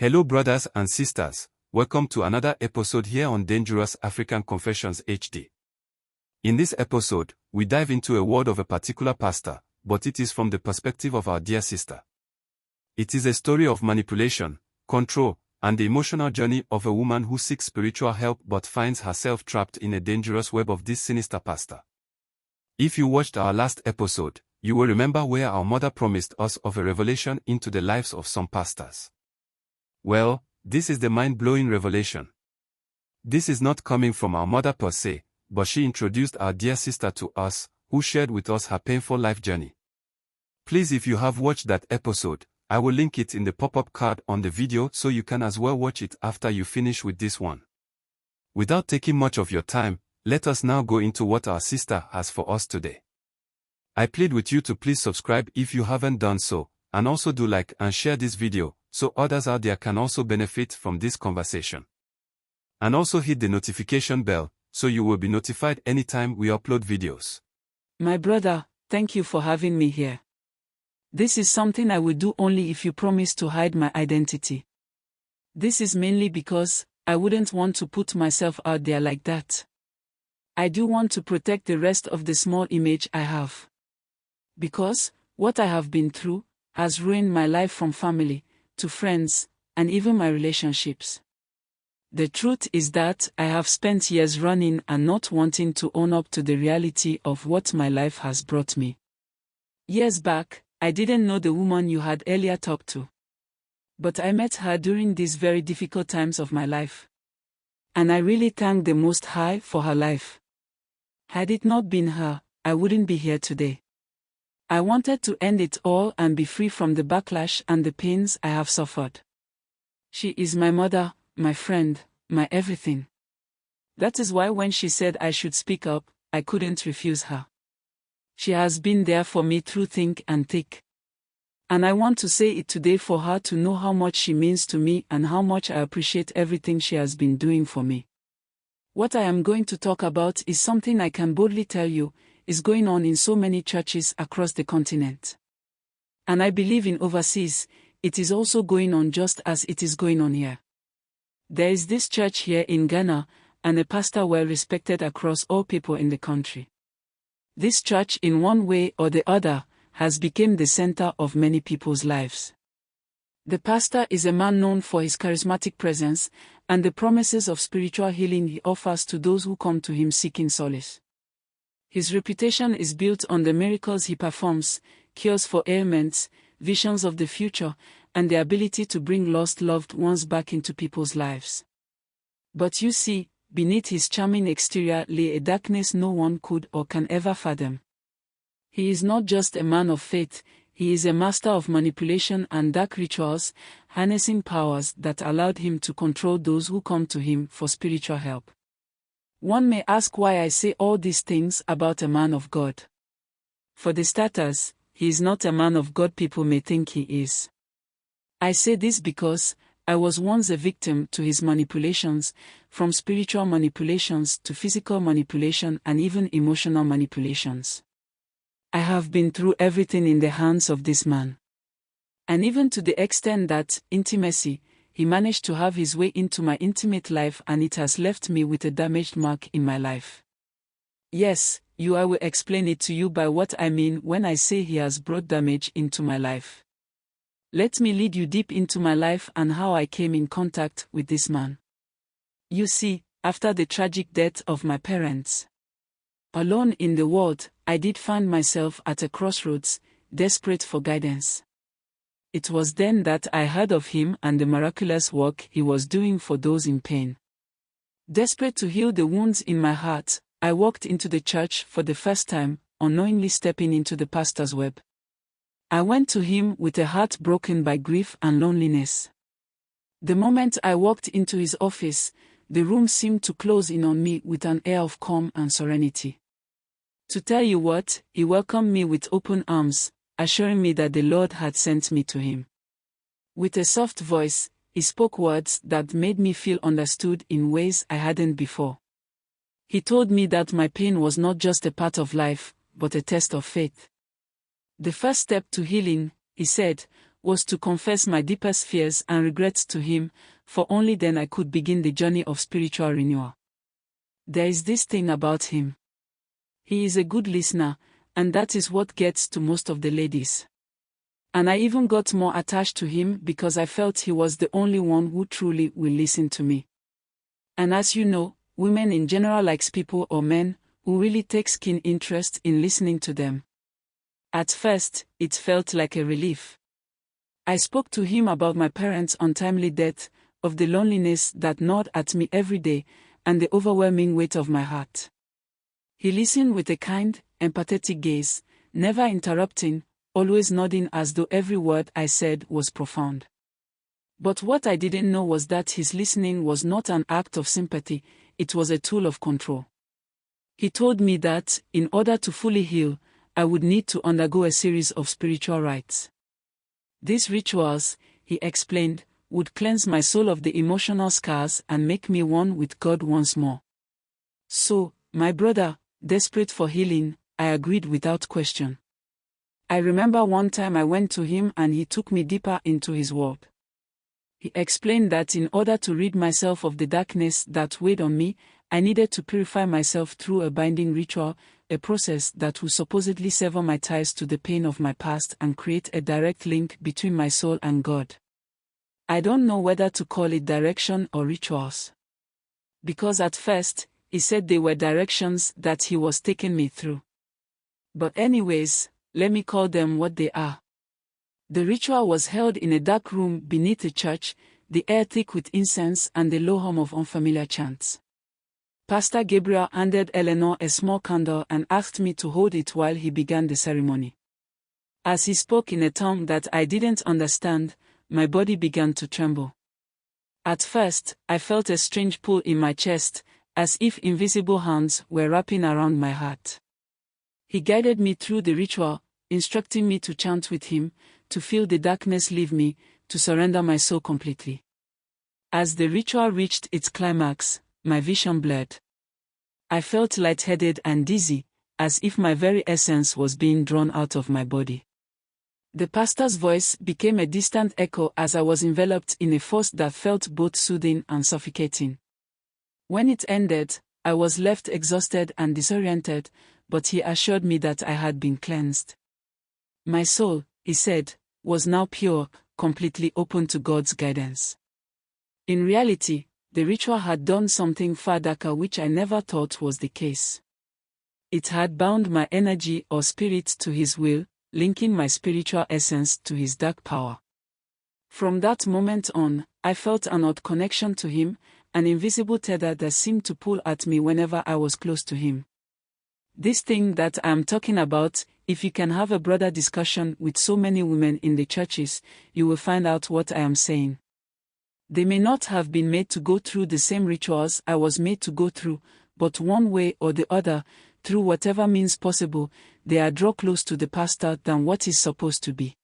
Hello brothers and sisters, welcome to another episode here on Dangerous African Confessions HD. In this episode, we dive into a word of a particular pastor, but it is from the perspective of our dear sister. It is a story of manipulation, control, and the emotional journey of a woman who seeks spiritual help but finds herself trapped in a dangerous web of this sinister pastor. If you watched our last episode, you will remember where our mother promised us of a revelation into the lives of some pastors. Well, this is the mind-blowing revelation. This is not coming from our mother per se, but she introduced our dear sister to us, who shared with us her painful life journey. Please, if you have watched that episode, I will link it in the pop-up card on the video so you can as well watch it after you finish with this one. Without taking much of your time, let us now go into what our sister has for us today. I plead with you to please subscribe if you haven't done so, and also do like and share this video, so others out there can also benefit from this conversation. And also hit the notification bell, so you will be notified anytime we upload videos. My brother, thank you for having me here. This is something I will do only if you promise to hide my identity. This is mainly because I wouldn't want to put myself out there like that. I do want to protect the rest of the small image I have. Because what I have been through has ruined my life, from family to friends, and even my relationships. The truth is that I have spent years running and not wanting to own up to the reality of what my life has brought me. Years back, I didn't know the woman you had earlier talked to. But I met her during these very difficult times of my life. And I really thank the Most High for her life. Had it not been her, I wouldn't be here today. I wanted to end it all and be free from the backlash and the pains I have suffered. She is my mother, my friend, my everything. That is why when she said I should speak up, I couldn't refuse her. She has been there for me through thick and thick. And I want to say it today for her to know how much she means to me and how much I appreciate everything she has been doing for me. What I am going to talk about is something I can boldly tell you is going on in so many churches across the continent. And I believe in overseas, it is also going on just as it is going on here. There is this church here in Ghana, and a pastor well respected across all people in the country. This church, in one way or the other, has become the center of many people's lives. The pastor is a man known for his charismatic presence and the promises of spiritual healing he offers to those who come to him seeking solace. His reputation is built on the miracles he performs, cures for ailments, visions of the future, and the ability to bring lost loved ones back into people's lives. But you see, beneath his charming exterior lay a darkness no one could or can ever fathom. He is not just a man of faith, he is a master of manipulation and dark rituals, harnessing powers that allowed him to control those who come to him for spiritual help. One may ask why I say all these things about a man of God. For the starters, he is not a man of God people may think he is. I say this because I was once a victim to his manipulations, from spiritual manipulations to physical manipulation and even emotional manipulations. I have been through everything in the hands of this man. And even to the extent that, intimacy, he managed to have his way into my intimate life, and it has left me with a damaged mark in my life. Yes, I will explain it to you by what I mean when I say he has brought damage into my life. Let me lead you deep into my life and how I came in contact with this man. You see, after the tragic death of my parents, alone in the world, I did find myself at a crossroads, desperate for guidance. It was then that I heard of him and the miraculous work he was doing for those in pain. Desperate to heal the wounds in my heart, I walked into the church for the first time, unknowingly stepping into the pastor's web. I went to him with a heart broken by grief and loneliness. The moment I walked into his office, the room seemed to close in on me with an air of calm and serenity. To tell you what, he welcomed me with open arms, assuring me that the Lord had sent me to him. With a soft voice, he spoke words that made me feel understood in ways I hadn't before. He told me that my pain was not just a part of life, but a test of faith. The first step to healing, he said, was to confess my deepest fears and regrets to him, for only then I could begin the journey of spiritual renewal. There is this thing about him. He is a good listener, and that is what gets to most of the ladies. And I even got more attached to him because I felt he was the only one who truly will listen to me. And as you know, women in general likes people or men who really takes keen interest in listening to them. At first, it felt like a relief. I spoke to him about my parents' untimely death, of the loneliness that gnawed at me every day, and the overwhelming weight of my heart. He listened with a kind, empathetic gaze, never interrupting, always nodding as though every word I said was profound. But what I didn't know was that his listening was not an act of sympathy, it was a tool of control. He told me that, in order to fully heal, I would need to undergo a series of spiritual rites. These rituals, he explained, would cleanse my soul of the emotional scars and make me one with God once more. So, my brother, desperate for healing, I agreed without question. I remember one time I went to him and he took me deeper into his world. He explained that in order to rid myself of the darkness that weighed on me, I needed to purify myself through a binding ritual, a process that would supposedly sever my ties to the pain of my past and create a direct link between my soul and God. I don't know whether to call it direction or rituals. Because at first, he said they were directions that he was taking me through. But anyways, let me call them what they are. The ritual was held in a dark room beneath a church, the air thick with incense and the low hum of unfamiliar chants. Pastor Gabriel handed Eleanor a small candle and asked me to hold it while he began the ceremony. As he spoke in a tongue that I didn't understand, my body began to tremble. At first, I felt a strange pull in my chest, as if invisible hands were wrapping around my heart. He guided me through the ritual, instructing me to chant with him, to feel the darkness leave me, to surrender my soul completely. As the ritual reached its climax, my vision blurred. I felt lightheaded and dizzy, as if my very essence was being drawn out of my body. The pastor's voice became a distant echo as I was enveloped in a force that felt both soothing and suffocating. When it ended, I was left exhausted and disoriented, but he assured me that I had been cleansed. My soul, he said, was now pure, completely open to God's guidance. In reality, the ritual had done something far darker which I never thought was the case. It had bound my energy or spirit to his will, linking my spiritual essence to his dark power. From that moment on, I felt an odd connection to him, an invisible tether that seemed to pull at me whenever I was close to him. This thing that I am talking about, if you can have a broader discussion with so many women in the churches, you will find out what I am saying. They may not have been made to go through the same rituals I was made to go through, but one way or the other, through whatever means possible, they are drawn close to the pastor than what is supposed to be.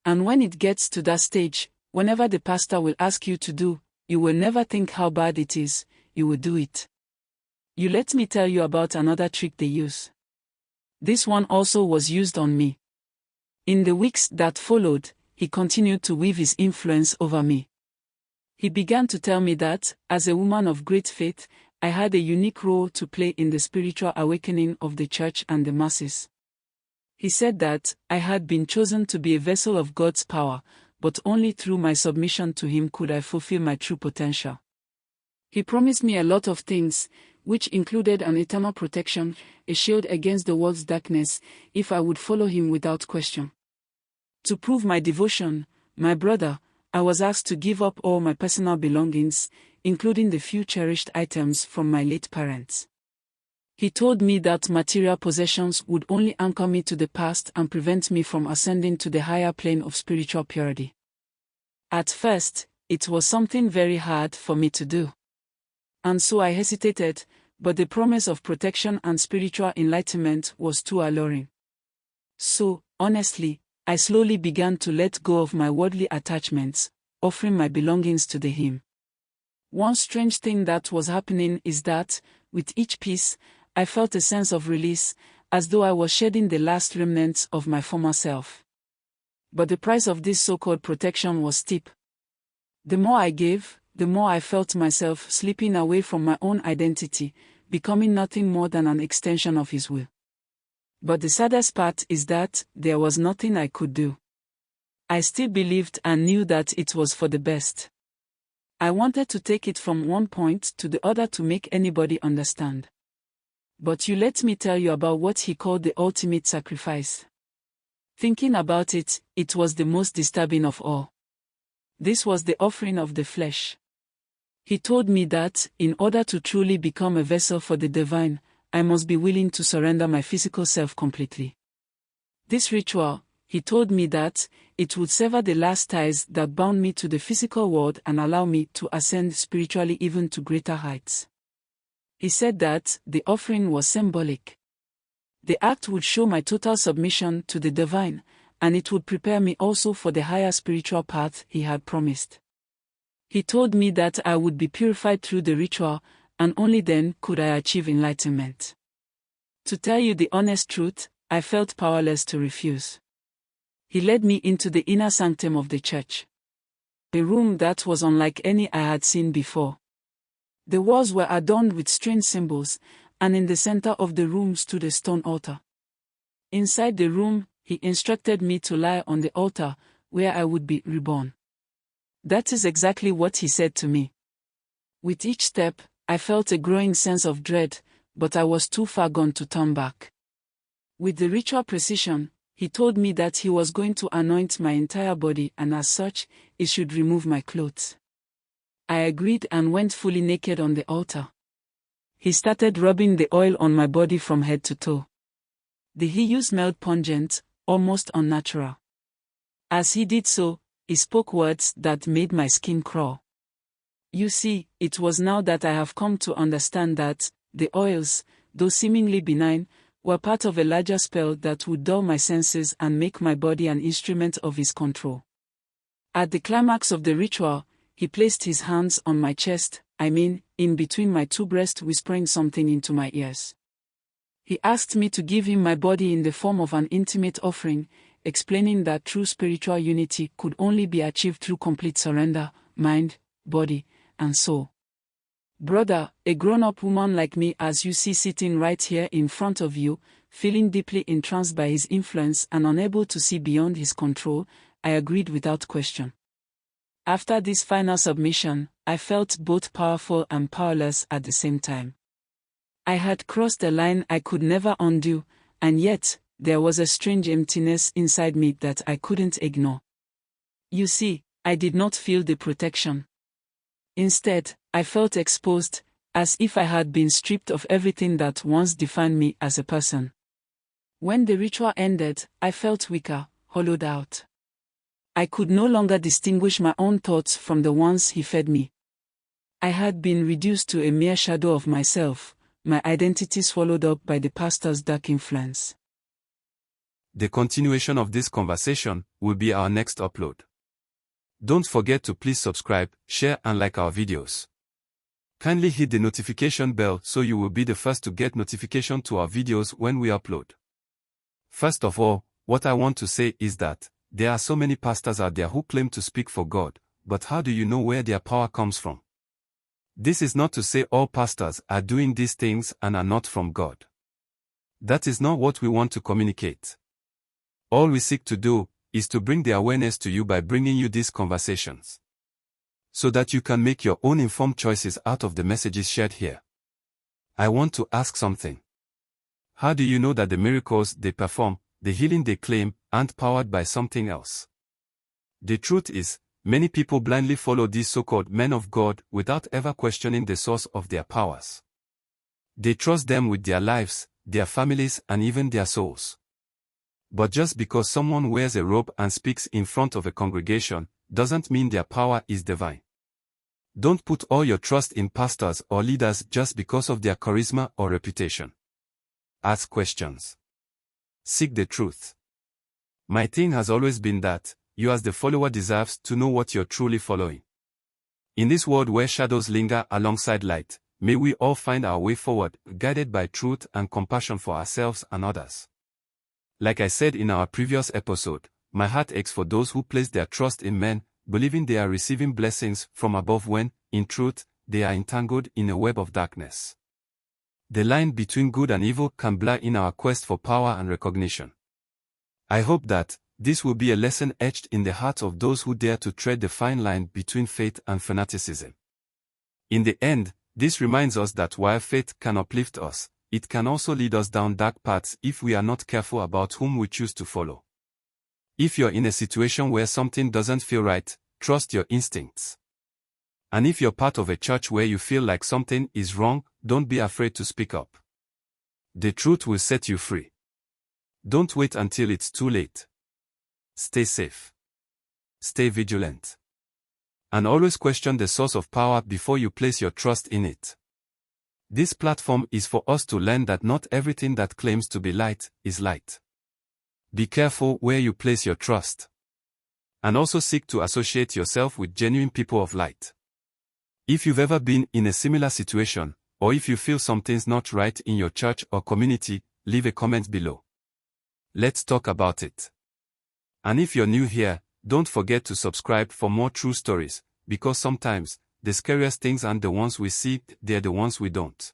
And when it gets to that stage, whenever the pastor will ask you to do, you will never think how bad it is, you will do it. You let me tell you about another trick they use. This one also was used on me. In the weeks that followed, he continued to weave his influence over me. He began to tell me that, as a woman of great faith, I had a unique role to play in the spiritual awakening of the church and the masses. He said that I had been chosen to be a vessel of God's power, but only through my submission to him could I fulfill my true potential. He promised me a lot of things, which included an eternal protection, a shield against the world's darkness, if I would follow him without question. To prove my devotion, my brother, I was asked to give up all my personal belongings, including the few cherished items from my late parents. He told me that material possessions would only anchor me to the past and prevent me from ascending to the higher plane of spiritual purity. At first, it was something very hard for me to do. And so I hesitated, but the promise of protection and spiritual enlightenment was too alluring. So, honestly, I slowly began to let go of my worldly attachments, offering my belongings to him. One strange thing that was happening is that, with each piece, I felt a sense of release, as though I was shedding the last remnants of my former self. But the price of this so-called protection was steep. The more I gave, the more I felt myself slipping away from my own identity, becoming nothing more than an extension of his will. But the saddest part is that there was nothing I could do. I still believed and knew that it was for the best. I wanted to take it from one point to the other to make anybody understand. But let me tell you about what he called the ultimate sacrifice. Thinking about it, it was the most disturbing of all. This was the offering of the flesh. He told me that, in order to truly become a vessel for the divine, I must be willing to surrender my physical self completely. This ritual, he told me that, it would sever the last ties that bound me to the physical world and allow me to ascend spiritually even to greater heights. He said that the offering was symbolic. The act would show my total submission to the divine, and it would prepare me also for the higher spiritual path he had promised. He told me that I would be purified through the ritual, and only then could I achieve enlightenment. To tell you the honest truth, I felt powerless to refuse. He led me into the inner sanctum of the church. A room that was unlike any I had seen before. The walls were adorned with strange symbols, and in the center of the room stood a stone altar. Inside the room, he instructed me to lie on the altar, where I would be reborn. That is exactly what he said to me. With each step, I felt a growing sense of dread, but I was too far gone to turn back. With the ritual precision, he told me that he was going to anoint my entire body and as such, he should remove my clothes. I agreed and went fully naked on the altar. He started rubbing the oil on my body from head to toe. The heat smelled pungent, almost unnatural. As he did so, he spoke words that made my skin crawl. You see, it was now that I have come to understand that the oils, though seemingly benign, were part of a larger spell that would dull my senses and make my body an instrument of his control. At the climax of the ritual, he placed his hands on my chest, in between my two breasts, whispering something into my ears. He asked me to give him my body in the form of an intimate offering, explaining that true spiritual unity could only be achieved through complete surrender, mind, body, and soul. Brother, a grown-up woman like me as you see sitting right here in front of you, feeling deeply entranced by his influence and unable to see beyond his control, I agreed without question. After this final submission, I felt both powerful and powerless at the same time. I had crossed a line I could never undo, and yet, there was a strange emptiness inside me that I couldn't ignore. You see, I did not feel the protection. Instead, I felt exposed, as if I had been stripped of everything that once defined me as a person. When the ritual ended, I felt weaker, hollowed out. I could no longer distinguish my own thoughts from the ones he fed me. I had been reduced to a mere shadow of myself, my identity swallowed up by the pastor's dark influence. The continuation of this conversation will be our next upload. Don't forget to please subscribe, share and like our videos. Kindly hit the notification bell so you will be the first to get notification to our videos when we upload. First of all, what I want to say is that there are so many pastors out there who claim to speak for God, but how do you know where their power comes from? This is not to say all pastors are doing these things and are not from God. That is not what we want to communicate. All we seek to do is to bring the awareness to you by bringing you these conversations, so that you can make your own informed choices out of the messages shared here. I want to ask something. How do you know that the miracles they perform, the healing they claim, aren't powered by something else? The truth is, many people blindly follow these so-called men of God without ever questioning the source of their powers. They trust them with their lives, their families and even their souls. But just because someone wears a robe and speaks in front of a congregation, doesn't mean their power is divine. Don't put all your trust in pastors or leaders just because of their charisma or reputation. Ask questions. Seek the truth. My thing has always been that, you as the follower deserves to know what you're truly following. In this world where shadows linger alongside light, may we all find our way forward, guided by truth and compassion for ourselves and others. Like I said in our previous episode, my heart aches for those who place their trust in men, believing they are receiving blessings from above when, in truth, they are entangled in a web of darkness. The line between good and evil can blur in our quest for power and recognition. I hope that this will be a lesson etched in the hearts of those who dare to tread the fine line between faith and fanaticism. In the end, this reminds us that while faith can uplift us, it can also lead us down dark paths if we are not careful about whom we choose to follow. If you're in a situation where something doesn't feel right, trust your instincts. And if you're part of a church where you feel like something is wrong, don't be afraid to speak up. The truth will set you free. Don't wait until it's too late. Stay safe. Stay vigilant. And always question the source of power before you place your trust in it. This platform is for us to learn that not everything that claims to be light is light. Be careful where you place your trust. And also seek to associate yourself with genuine people of light. If you've ever been in a similar situation, or if you feel something's not right in your church or community, leave a comment below. Let's talk about it. And if you're new here, don't forget to subscribe for more true stories, because sometimes, the scariest things aren't the ones we see, they're the ones we don't.